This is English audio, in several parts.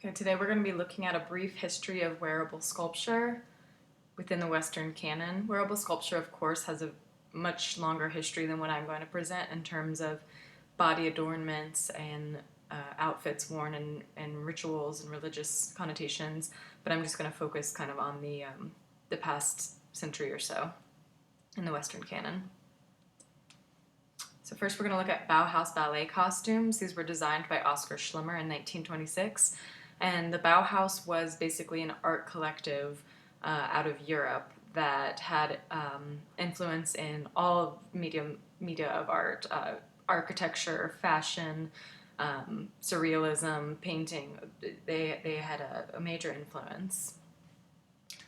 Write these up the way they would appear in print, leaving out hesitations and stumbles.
Okay, today we're going to be looking at a brief history of wearable sculpture within the Western canon. Wearable sculpture, of course, has a much longer history than what I'm going to present in terms of body adornments and outfits worn and rituals and religious connotations, but I'm just going to focus kind of on the past century or so in the Western canon. So first we're going to look at Bauhaus ballet costumes. These were designed by Oskar Schlemmer in 1926. And the Bauhaus was basically an art collective out of Europe that had influence in all media of art, architecture, fashion, surrealism, painting. They had a major influence.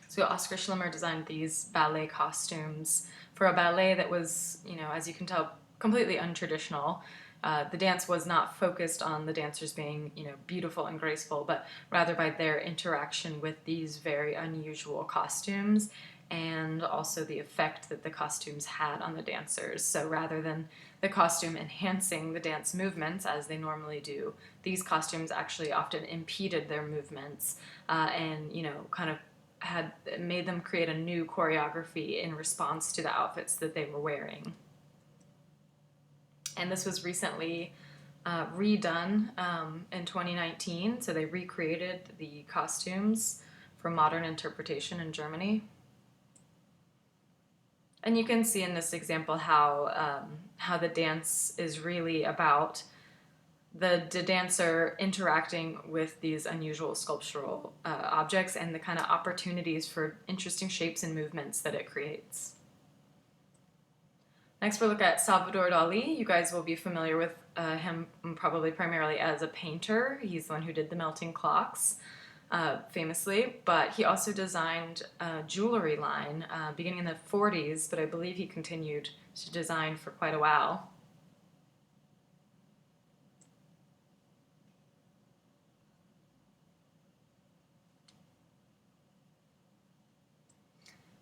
So Oskar Schlemmer designed these ballet costumes for a ballet that was, as you can tell, completely untraditional. The dance was not focused on the dancers being, beautiful and graceful, but rather by their interaction with these very unusual costumes and also the effect that the costumes had on the dancers. So rather than the costume enhancing the dance movements as they normally do, these costumes actually often impeded their movements and, kind of had made them create a new choreography in response to the outfits that they were wearing. And this was recently redone in 2019, so they recreated the costumes for modern interpretation in Germany. And you can see in this example how the dance is really about the dancer interacting with these unusual sculptural objects and the kind of opportunities for interesting shapes and movements that it creates. Next, we'll look at Salvador Dali. You guys will be familiar with him probably primarily as a painter. He's the one who did the melting clocks, famously, but he also designed a jewelry line beginning in the 40s, but I believe he continued to design for quite a while.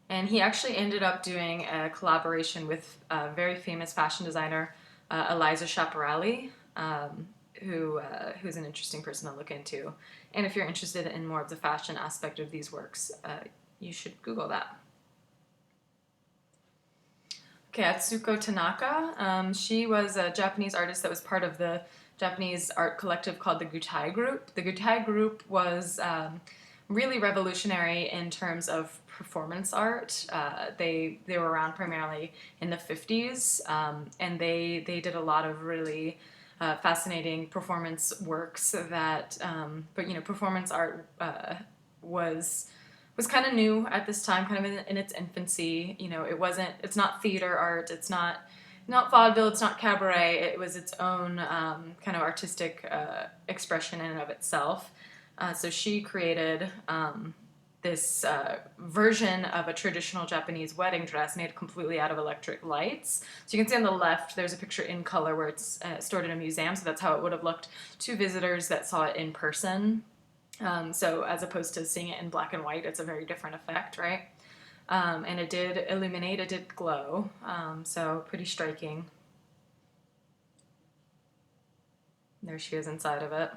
And he actually ended up doing a collaboration with a very famous fashion designer, Eliza Schiaparelli, who's an interesting person to look into. And if you're interested in more of the fashion aspect of these works, you should Google that. Okay, Atsuko Tanaka. She was a Japanese artist that was part of the Japanese art collective called the Gutai Group. The Gutai Group was really revolutionary in terms of performance art. They were around primarily in the 50s, and they did a lot of really fascinating performance works that, but performance art was kind of new at this time, kind of in its infancy. It's not theater art, it's not vaudeville, it's not cabaret. It was its own kind of artistic expression in and of itself. So she created this version of a traditional Japanese wedding dress made completely out of electric lights. So you can see on the left there's a picture in color where it's stored in a museum, so that's how it would have looked to visitors that saw it in person. So as opposed to seeing it in black and white, it's a very different effect, right? And it did illuminate, it did glow, so pretty striking. There she is inside of it.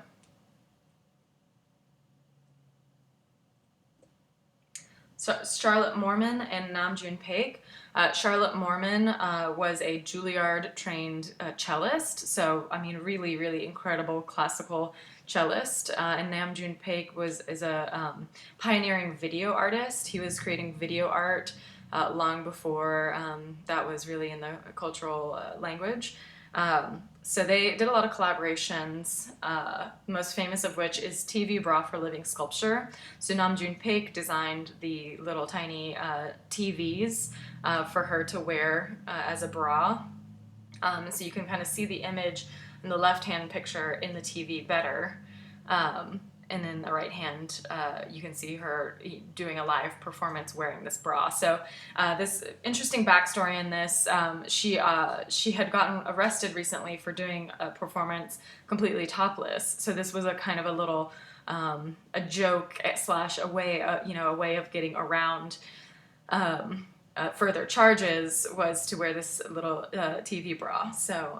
So Charlotte Moorman and Namjoon Paik. Charlotte Moorman was a Juilliard-trained cellist, so really, really incredible classical cellist. And Namjoon Paik is a pioneering video artist. He was creating video art long before that was really in the cultural language. So they did a lot of collaborations, most famous of which is TV Bra for Living Sculpture. So Namjoon Paik designed the little tiny TVs for her to wear as a bra. So you can kind of see the image in the left-hand picture in the TV better. And in the right hand, you can see her doing a live performance wearing this bra. So this interesting backstory in this, she had gotten arrested recently for doing a performance completely topless. So this was a kind of a little a joke slash a way of getting around further charges was to wear this little TV bra. So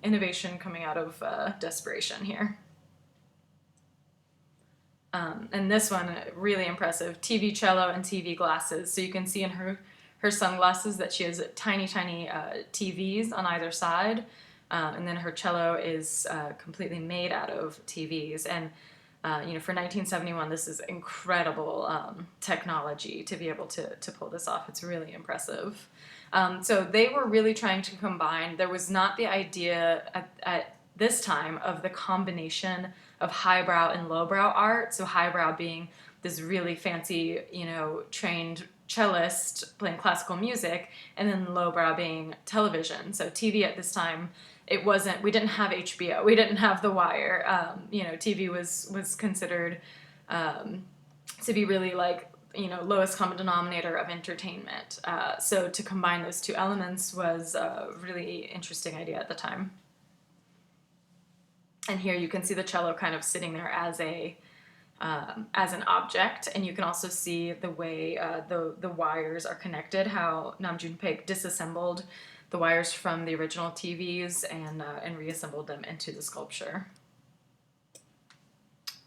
innovation coming out of desperation here. And this one, really impressive, TV cello and TV glasses. So you can see in her sunglasses that she has tiny, tiny TVs on either side. And then her cello is completely made out of TVs. And for 1971, this is incredible technology to be able to pull this off. It's really impressive. So they were really trying to combine. There was not the idea at this time of the combination of highbrow and lowbrow art. So highbrow being this really fancy, trained cellist playing classical music, and then lowbrow being television. So TV at this time, we didn't have HBO, we didn't have The Wire. TV was considered to be really like, lowest common denominator of entertainment. So to combine those two elements was a really interesting idea at the time. And here you can see the cello kind of sitting there as an object, and you can also see the way the wires are connected, how Nam June Paik disassembled the wires from the original TVs and reassembled them into the sculpture.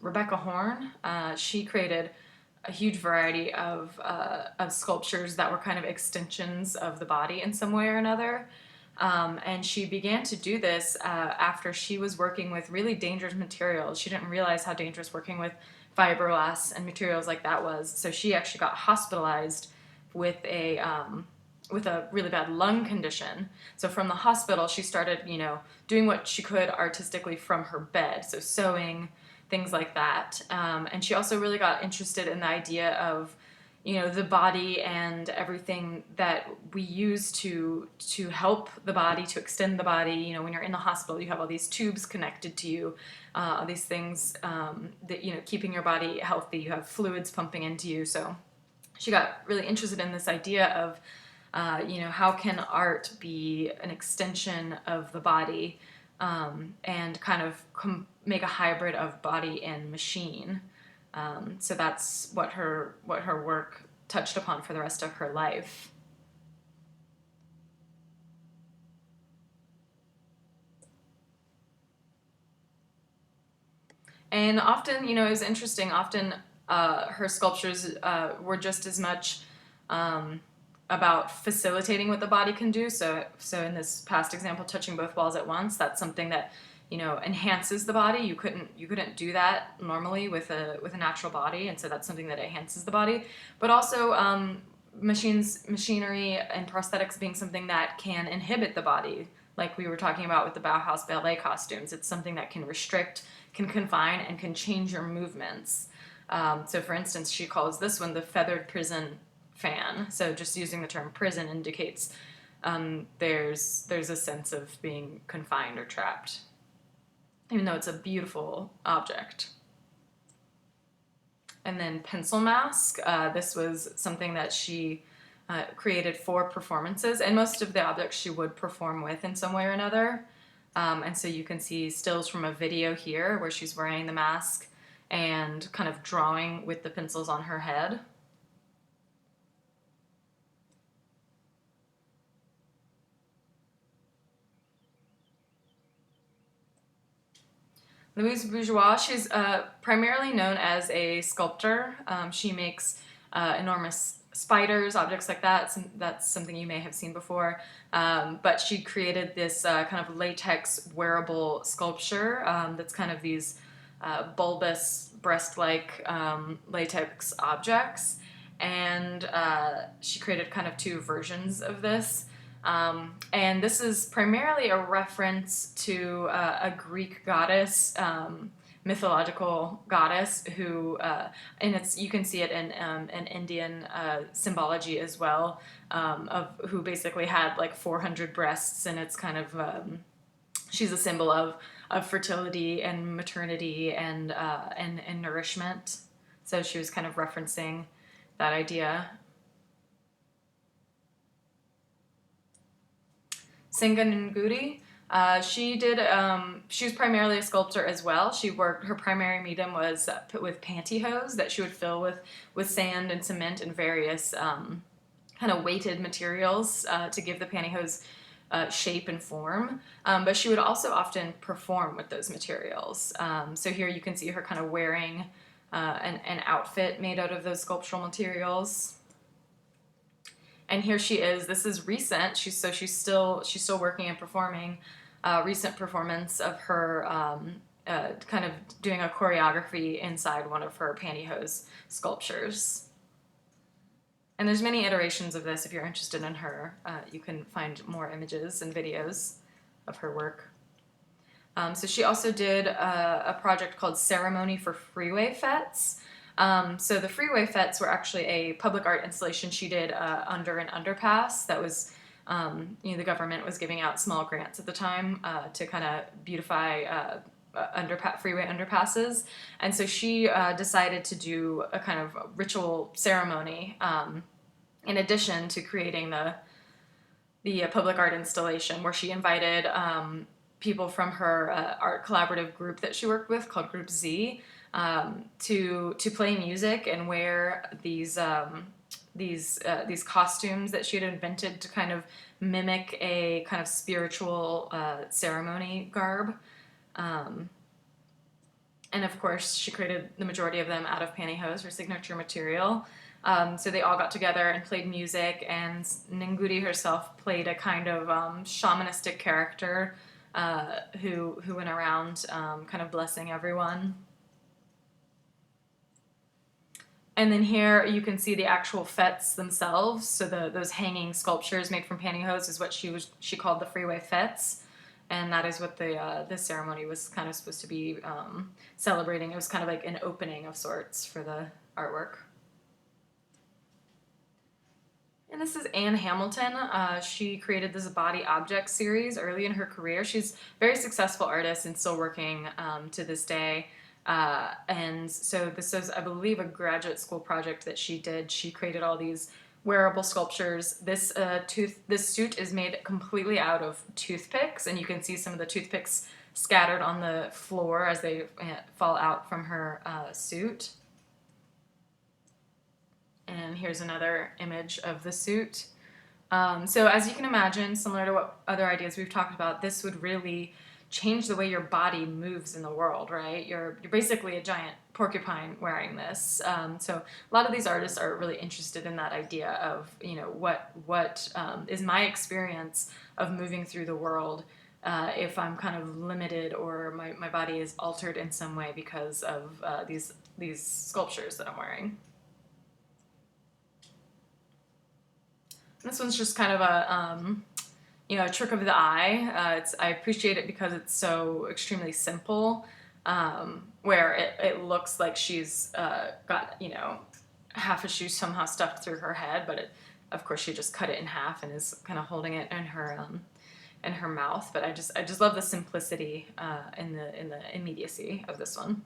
Rebecca Horn, she created a huge variety of sculptures that were kind of extensions of the body in some way or another. And she began to do this after she was working with really dangerous materials. She didn't realize how dangerous working with fiberglass and materials like that was. So she actually got hospitalized with a really bad lung condition. So from the hospital, she started, doing what she could artistically from her bed. So sewing, things like that. And she also really got interested in the idea of, the body and everything that we use to help the body, to extend the body. When you're in the hospital, you have all these tubes connected to you, all these things that, keeping your body healthy. You have fluids pumping into you. So she got really interested in this idea of, how can art be an extension of the body, and kind of make a hybrid of body and machine. So that's what her work touched upon for the rest of her life. And often, it was interesting, often her sculptures were just as much about facilitating what the body can do. So in this past example, touching both walls at once, that's something that enhances the body. You couldn't do that normally with a natural body, and so that's something that enhances the body. But also machinery and prosthetics being something that can inhibit the body, like we were talking about with the Bauhaus ballet costumes. It's something that can restrict, can confine, and can change your movements. So for instance, she calls this one the feathered prison fan. So just using the term prison indicates there's a sense of being confined or trapped, even though it's a beautiful object. And then pencil mask. This was something that she created for performances, and most of the objects she would perform with in some way or another. And so you can see stills from a video here where she's wearing the mask and kind of drawing with the pencils on her head. Louise Bourgeois, she's primarily known as a sculptor. She makes enormous spiders, objects like that. That's something you may have seen before. But she created this kind of latex wearable sculpture that's kind of these bulbous, breast-like latex objects. And she created kind of two versions of this. And this is primarily a reference to a Greek goddess, mythological goddess who, and you can see it in Indian symbology as well, of who basically had like 400 breasts, and it's kind of she's a symbol of fertility and maternity and nourishment. So she was kind of referencing that idea. Singa Ngudi, she was primarily a sculptor as well. Her primary medium was with pantyhose that she would fill with sand and cement and various kind of weighted materials to give the pantyhose shape and form. But she would also often perform with those materials. So here you can see her kind of wearing an outfit made out of those sculptural materials. And here she is. This is recent. She's still working and performing. Recent performance of her kind of doing a choreography inside one of her pantyhose sculptures. And there's many iterations of this. If you're interested in her, you can find more images and videos of her work. So she also did a project called Ceremony for Freeway Fetes. So the Freeway Fetes were actually a public art installation she did under an underpass that was, the government was giving out small grants at the time to kind of beautify freeway underpasses. And so she decided to do a kind of ritual ceremony in addition to creating the public art installation, where she invited people from her art collaborative group that she worked with called Group Z to play music and wear these costumes that she had invented to kind of mimic a kind of spiritual ceremony garb. And of course, she created the majority of them out of pantyhose, her signature material. So they all got together and played music, and Ngudi herself played a kind of shamanistic character who went around kind of blessing everyone. And then here you can see the actual fetes themselves. So those hanging sculptures made from pantyhose is what she called the freeway fetes, and that is what the ceremony was kind of supposed to be celebrating. It was kind of like an opening of sorts for the artwork. And this is Anne Hamilton. She created this body object series early in her career. She's a very successful artist and still working to this day. And so this is, I believe, a graduate school project that she did. She created all these wearable sculptures. This suit is made completely out of toothpicks, and you can see some of the toothpicks scattered on the floor as they fall out from her suit. And here's another image of the suit. So as you can imagine, similar to what other ideas we've talked about, this would really change the way your body moves in the world, right? You're basically a giant porcupine wearing this. So a lot of these artists are really interested in that idea of, what is my experience of moving through the world if I'm kind of limited or my body is altered in some way because of these sculptures that I'm wearing. This one's just kind of a trick of the eye. I appreciate it because it's so extremely simple, where it looks like she's got half a shoe somehow stuffed through her head, but of course she just cut it in half and is kind of holding it in her mouth. But I just love the simplicity and the immediacy of this one.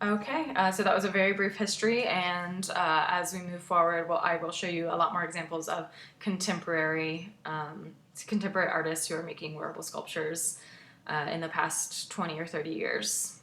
Okay, so that was a very brief history, and as we move forward, I will show you a lot more examples of contemporary artists who are making wearable sculptures in the past 20 or 30 years.